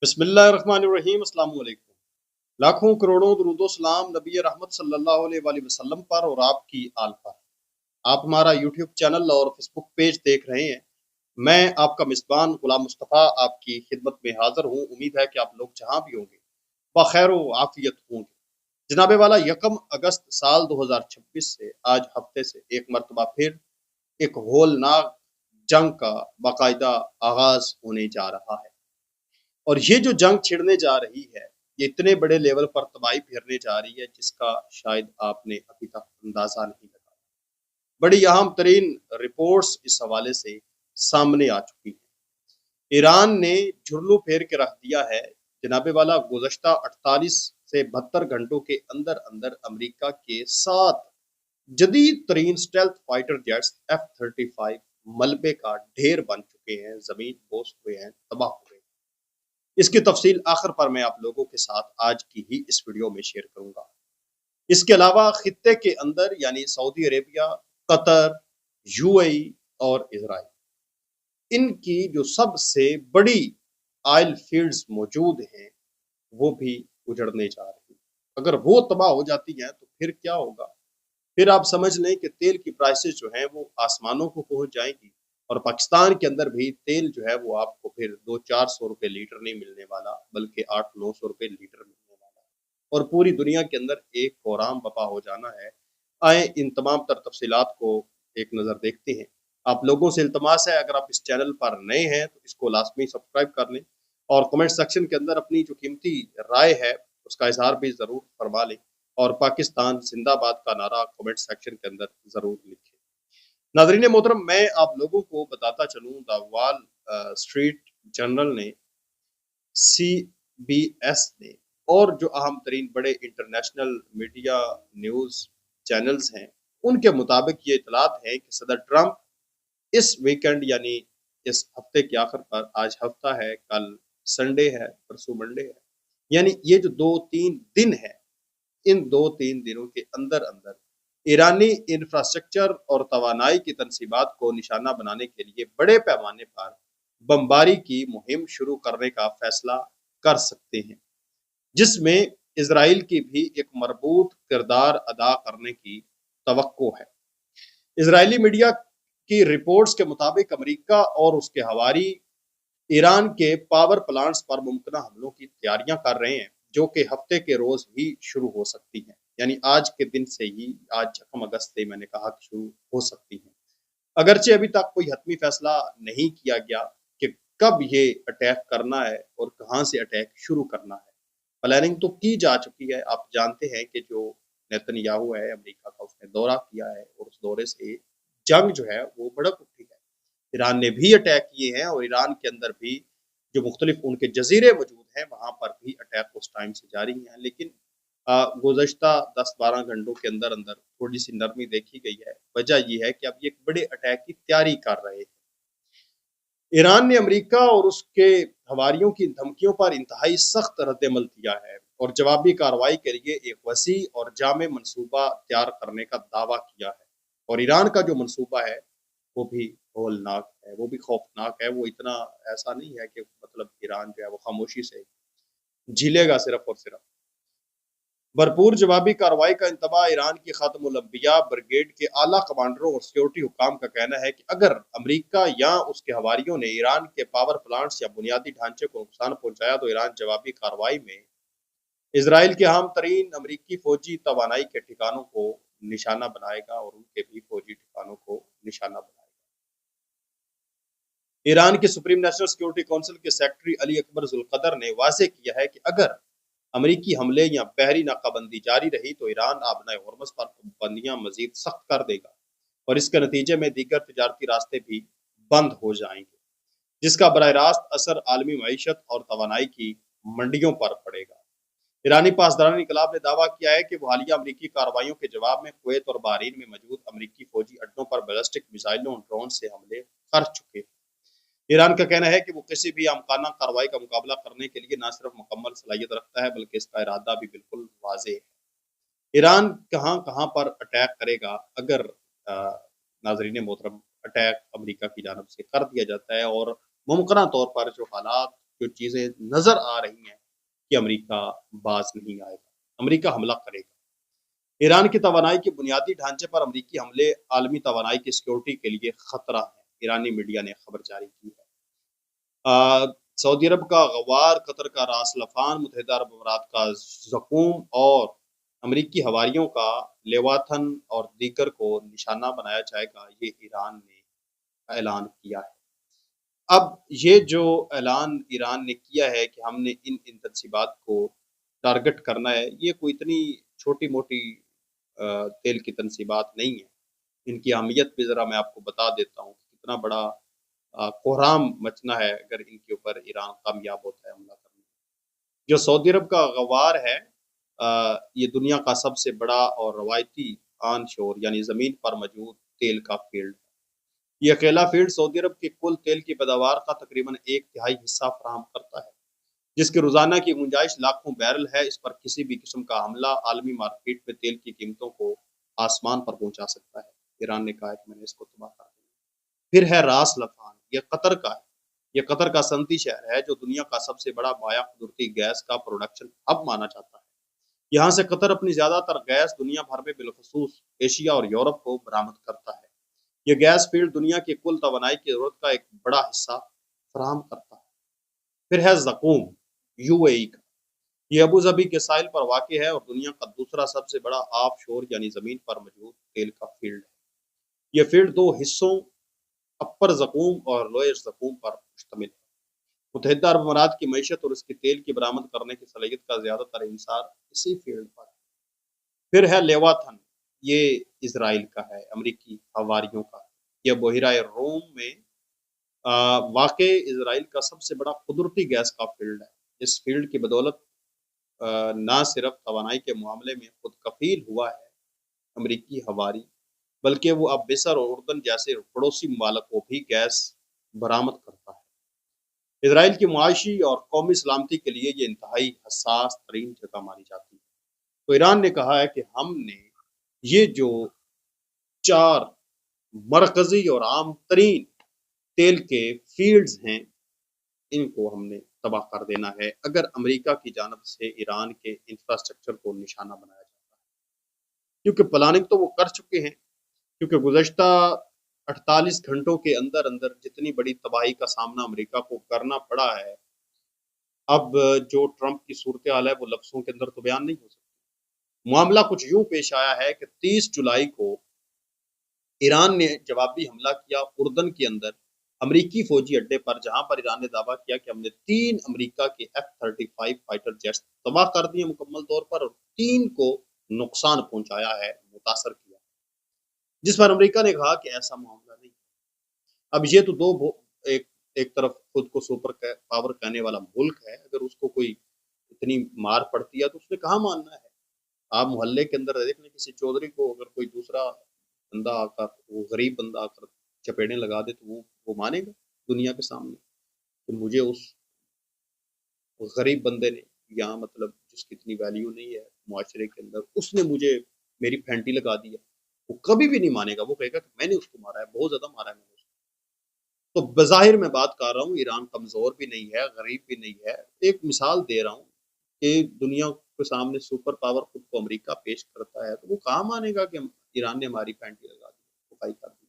बिस्मिल्लाहिर्रहमानिर्रहीम। अस्सलाम वालेकुम। लाखों करोड़ों दुरूदो सलाम नबी रहमत सल्लल्लाहु अलैहि वसल्लम पर और आपकी आल पर। आप हमारा यूट्यूब चैनल और फेसबुक पेज देख रहे हैं। मैं आपका मिज़बान गुलाम मुस्तफ़ा आपकी खिदमत में हाजिर हूँ। उम्मीद है कि आप लोग जहाँ भी होंगे बखैर व आफियत होंगे। जनाबे वाला 1 अगस्त साल 2026 से आज हफ्ते से एक मरतबा फिर एक होलनाक जंग का बाकायदा आगाज होने जा रहा है। और ये जो जंग छिड़ने जा रही है, ये इतने बड़े लेवल पर तबाही फेरने जा रही है जिसका शायद आपने अभी तक अंदाजा नहीं लगाया। बड़ी अहम तरीन रिपोर्ट्स इस हवाले से सामने आ चुकी हैं। ईरान ने झुर्लू फेर के रख दिया है। जनाबे वाला गुज़श्ता 48 से 72 घंटों के अंदर अंदर अमेरिका के 7 जदीद तरीन स्टेल्थ फाइटर जेट्स F-35 मलबे का ढेर बन चुके हैं, जमीन बोस हुए हैं, तबाह हुए हैं। इसकी तफसील आखिर पर मैं आप लोगों के साथ आज की ही इस वीडियो में शेयर करूंगा। इसके अलावा खित्ते के अंदर यानी सऊदी अरेबिया, कतर, यूएई और इजराइल, इनकी जो सबसे बड़ी ऑयल फील्ड्स मौजूद हैं वो भी उजड़ने जा रही हैं। अगर वो तबाह हो जाती हैं तो फिर क्या होगा? फिर आप समझ लें कि तेल की प्राइसेस जो हैं वो आसमानों को पहुंच जाएंगी और पाकिस्तान के अंदर भी तेल जो है वो आपको फिर 200-400 रुपए लीटर नहीं मिलने वाला, बल्कि 800-900 रुपए लीटर मिलने वाला है। और पूरी दुनिया के अंदर एक कोराम बपा हो जाना है। आए इन तमाम तर तफसीलात को एक नज़र देखते हैं। आप लोगों से इल्तमास है, अगर आप इस चैनल पर नए हैं तो इसको लाजमी सब्सक्राइब कर लें और कमेंट सेक्शन के अंदर अपनी जो कीमती राय है उसका इजहार भी ज़रूर फरमा लें और पाकिस्तान जिंदाबाद का नारा कमेंट सेक्शन के अंदर जरूर लिखें। नाजरीन मोहतरम, मैं आप लोगों को बताता चलूं, द वॉल स्ट्रीट जर्नल ने, CBS ने और जो अहम तरीन बड़े इंटरनेशनल मीडिया न्यूज चैनल्स हैं उनके मुताबिक ये इतलात है कि सदर ट्रंप इस वीकेंड यानी इस हफ्ते के आखिर पर, आज हफ्ता है, कल संडे है, परसों मंडे है, यानी ये जो 2-3 दिन है, इन 2-3 दिनों के अंदर अंदर ईरानी इंफ्रास्ट्रक्चर और तवानाई की तनसीबात को निशाना बनाने के लिए बड़े पैमाने पर बमबारी की मुहिम शुरू करने का फैसला कर सकते हैं, जिसमें इसराइल की भी एक मरबूत किरदार अदा करने की तवक्को है। इसराइली मीडिया की रिपोर्ट्स के मुताबिक अमेरिका और उसके हवारी ईरान के पावर प्लांट्स पर मुमकिन हमलों की तैयारियां कर रहे हैं, जो कि हफ्ते के रोज ही शुरू हो सकती हैं, यानी आज के दिन से ही, आज 1 अगस्त से मैंने कहा कि शुरू हो सकती हैं। अगरचे अभी तक कोई हतमी फैसला नहीं किया गया कि कब ये अटैक करना है और कहाँ से अटैक शुरू करना है। प्लानिंग तो की जा चुकी है। आप जानते हैं कि जो नेतन्याहू है अमेरिका का, उसने दौरा किया है और उस दौरे से जंग जो है वो भड़क उठी है। ईरान ने भी अटैक किए हैं और ईरान के अंदर भी जो मुख्तलिफ उनके जजीरे मौजूद हैं वहाँ पर भी अटैक उस टाइम से जारी हैं। लेकिन गुज़श्ता 10-12 घंटों के अंदर अंदर थोड़ी सी नरमी देखी गई है। वजह यह है कि अब ये एक बड़े अटैक की तैयारी कर रहे हैं। ईरान ने अमेरिका और उसके हवारियों की धमकियों पर इंतहाई सख्त रद्दमल दिया है और जवाबी कार्रवाई के लिए एक वसी और जामे मनसूबा तैयार करने का दावा किया है। और ईरान का जो मनसूबा है वो भी होलनाक है, वो भी खौफनाक है। वो इतना ऐसा नहीं है कि मतलब ईरान जो है वो खामोशी से झीलेगा सिर्फ और सिर्फ। भरपूर जवाबी कार्रवाई का इंतबाह ईरान की खातमुल अंबिया ब्रिगेड के आला कमांडरों और सिक्योरिटी हुकाम का कहना है कि अगर अमेरिका या उसके हवारियों ने ईरान के पावर प्लांट्स या बुनियादी ढांचे को नुकसान पहुंचाया तो ईरान जवाबी कार्रवाई में इसराइल के अहम तरीन अमरीकी फौजी तवानाई के ठिकानों को निशाना बनाएगा और उनके भी फौजी ठिकानों को निशाना बनाएगा। ईरान की सुप्रीम नेशनल सिक्योरिटी काउंसिल के सेक्रेटरी अली अकबर जुल्कदर ने वाजे किया है कि अगर अमरीकी हमले या बहरी नाकाबंदी जारी रही तो ईरान आबनाए होर्मुज़ पर पाबंदियां मजीद सख्त कर देगा और इसके नतीजे में दीगर तिजारती रास्ते भी बंद हो जाएंगे, जिसका बराह रास्त असर आलमी मईशत और तवानाई की मंडियों पर पड़ेगा। ईरानी पासदारान इनकलाब ने दावा किया है कि वो हालिया अमरीकी कार्रवाइयों के जवाब में कुवैत और बहरीन में मौजूद अमरीकी फौजी अड्डों पर बैलिस्टिक मिसाइलों और ड्रोन से हमले कर चुके हैं। ईरान का कहना है कि वो किसी भी आमकाना कार्रवाई का मुकाबला करने के लिए न सिर्फ मुकम्मल सलाहियत रखता है बल्कि इसका इरादा भी बिल्कुल वाज़ेह है। ईरान कहाँ कहाँ पर अटैक करेगा अगर नाजरीन मोहतरम अटैक अमेरिका की जानब से कर दिया जाता है और मुमकिन तौर पर जो हालात جو چیزیں نظر آ رہی ہیں کہ امریکہ باز نہیں آئے گا، امریکہ حملہ کرے گا۔ ایران کی توانائی کے بنیادی ڈھانچے پر امریکی حملے عالمی توانائی کی سیکورٹی کے لیے خطرہ ہے، ایرانی میڈیا نے خبر جاری کی ہے۔ سعودی عرب کا غوار، قطر کا راس لفان، متحدہ عرب امارات کا زقوم اور امریکی ہوائیوں کا لیواتھن اور دیگر کو نشانہ بنایا جائے گا، یہ ایران نے اعلان کیا ہے۔ اب یہ جو اعلان ایران نے کیا ہے کہ ہم نے ان تنصیبات کو ٹارگٹ کرنا ہے، یہ کوئی اتنی چھوٹی موٹی تیل کی تنصیبات نہیں ہیں۔ ان کی اہمیت بھی ذرا میں آپ کو بتا دیتا ہوں کہ کتنا بڑا کوہرام مچنا ہے اگر ان کے اوپر ایران کامیاب ہوتا ہے حملہ کرنے میں۔ جو سعودی عرب کا غوار ہے، یہ دنیا کا سب سے بڑا اور روایتی آن شور یعنی زمین پر موجود تیل کا فیلڈ ہے۔ یہ اکیلا فیلڈ سعودی عرب کے کل تیل کی پیداوار کا تقریباً 1/3 حصہ فراہم کرتا ہے، جس کی روزانہ کی گنجائش لاکھوں بیرل ہے۔ اس پر کسی بھی قسم کا حملہ عالمی مارکیٹ میں تیل کی قیمتوں کو آسمان پر پہنچا سکتا ہے۔ ایران نے کہا کہ میں نے اس کو تباہ کر دیا۔ پھر ہے راس لفان، یہ قطر کا ہے۔ یہ قطر کا صنعتی شہر ہے جو دنیا کا سب سے بڑا مائع قدرتی گیس کا پروڈکشن ہب مانا جاتا ہے۔ یہاں سے قطر اپنی زیادہ تر گیس دنیا بھر میں بالخصوص ایشیا اور یورپ کو برآمد کرتا ہے۔ یہ گیس فیلڈ دنیا کی کل توانائی کی ضرورت کا ایک بڑا حصہ فراہم کرتا ہے۔ پھر ہے زقوم، یو اے ای کا۔ یہ ابو ظبی کے ساحل پر واقع ہے اور دنیا کا دوسرا سب سے بڑا آف شور یعنی زمین پر موجود تیل کا فیلڈ ہے۔ یہ فیلڈ دو حصوں اپر زقوم اور لوئر زقوم پر مشتمل ہے۔ متحدہ عرب امارات کی معیشت اور اس کی تیل کی برآمد کرنے کی صلاحیت کا زیادہ تر انحصار اسی فیلڈ پر ہے۔ پھر ہے لیواتھن، یہ اسرائیل کا ہے، امریکی ہواریوں کا۔ یہ بحیرہ روم میں واقع اسرائیل کا سب سے بڑا قدرتی گیس کا فیلڈ ہے۔ اس فیلڈ کی بدولت نہ صرف توانائی کے معاملے میں خود کفیل ہوا ہے امریکی ہواری، بلکہ وہ اب مصر اور اردن جیسے پڑوسی ممالک کو بھی گیس برآمد کرتا ہے۔ اسرائیل کی معاشی اور قومی سلامتی کے لیے یہ انتہائی حساس ترین جگہ مانی جاتی ہے۔ تو ایران نے کہا ہے کہ ہم نے یہ جو 4 مرکزی اور عام ترین تیل کے فیلڈز ہیں، ان کو ہم نے تباہ کر دینا ہے اگر امریکہ کی جانب سے ایران کے انفراسٹرکچر کو نشانہ بنایا جاتا ہے، کیونکہ پلاننگ تو وہ کر چکے ہیں، کیونکہ گزشتہ 48 گھنٹوں کے اندر جتنی بڑی تباہی کا سامنا امریکہ کو کرنا پڑا ہے، اب جو ٹرمپ کی صورتحال ہے وہ لفظوں کے اندر تو بیان نہیں ہو سکتی۔ معاملہ کچھ یوں پیش آیا ہے کہ 30 جولائی کو ایران نے جوابی حملہ کیا اردن کے اندر امریکی فوجی اڈے پر، جہاں پر ایران نے دعویٰ کیا کہ ہم نے 3 امریکہ کے F-35 فائٹر جیٹس تباہ کر دیے مکمل طور پر، اور 3 کو نقصان پہنچایا ہے، متاثر کیا، جس پر امریکہ نے کہا کہ ایسا معاملہ نہیں۔ اب یہ تو ایک طرف خود کو سپر پاور کہنے والا ملک ہے، اگر اس کو کوئی اتنی مار پڑتی ہے تو اس نے کہاں ماننا ہے؟ آپ محلے کے اندر دیکھ لیں، کسی چودھری کو اگر کوئی دوسرا بندہ آ کر، وہ غریب بندہ آ کر چپیڑیں لگا دے تو وہ مانے گا دنیا کے سامنے؟ تو مجھے اس غریب بندے نے، یہاں مطلب جس کی اتنی ویلیو نہیں ہے معاشرے کے اندر، اس نے مجھے میری پھینٹی لگا دیا، وہ کبھی بھی نہیں مانے گا۔ وہ کہے گا کہ میں نے اس کو مارا ہے، بہت زیادہ مارا ہے میں نے اس کو۔ تو بظاہر میں بات کر رہا ہوں، ایران کمزور بھی نہیں ہے، غریب بھی نہیں ہے، ایک مثال دے رہا ہوں کہ دنیا کے سامنے سپر پاور خود کو امریکہ پیش کرتا ہے، تو وہ کہاں مانے گا کہ ایران نے ہماری پھینٹی لگا دی، صفائی کر دی؟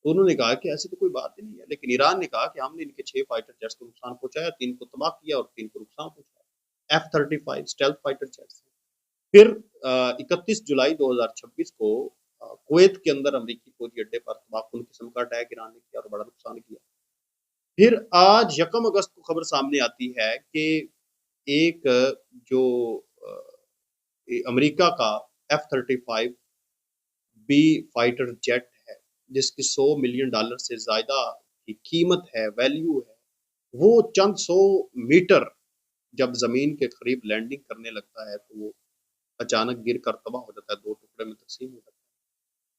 تو انہوں نے کہا کہ ایسی تو کوئی بات ہی نہیں ہے، لیکن ایران نے کہا کہ ہم نے ان کے 6 فائٹر جیٹس کو نقصان پہنچایا، 3 کو تباہ کیا اور 3 کو نقصان پہنچایا، F-35 اسٹیلتھ فائٹر جیٹس۔ پھر 31 جولائی 2026 کو کویت کے اندر امریکی فوجی اڈے پر تباہ کن قسم کا اٹیک ایران نے کیا اور بڑا نقصان کیا۔ پھر آج 1 اگست کو خبر سامنے آتی ہے کہ ایک جو امریکہ کا F-35B فائٹر جیٹ ہے، جس کی $100 ملین سے زیادہ کی قیمت ہے، ویلیو ہے، وہ چند 100 میٹر جب زمین کے قریب لینڈنگ کرنے لگتا ہے تو وہ اچانک گر کر تباہ ہو جاتا ہے، 2 ٹکڑے میں تقسیم ہو جاتا ہے۔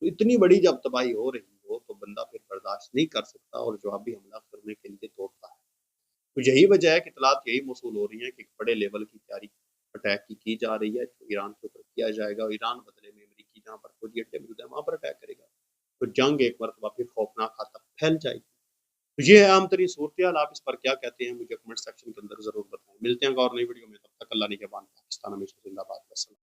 تو اتنی بڑی جب تباہی ہو رہی ہو تو بندہ پھر برداشت نہیں کر سکتا اور جوابی حملہ کرنے کے لیے دوڑتا ہے۔ تو یہی وجہ ہے کہ اطلاعات یہی موصول ہو رہی ہیں کہ ایک بڑے لیول کی تیاری اٹیک کی جا رہی ہے، جو ایران کے اوپر کیا جائے گا۔ ایران بدلے میں امریکی جہاں پر فوجی اڈے موجود ہیں وہاں پر اٹیک کرے گا، تو جنگ ایک مرتبہ پھر خوفناک حد تک پھیل جائے گی۔ تو یہ ہے عام ترین صورتحال، آپ اس پر کیا کہتے ہیں مجھے کمنٹ سیکشن کے اندر ضرور بتائیں۔ ملتے ہیں ایک اور نئی ویڈیو میں، تب تک اللہ نگہبان، پاکستان ہمیشہ زندہ باد۔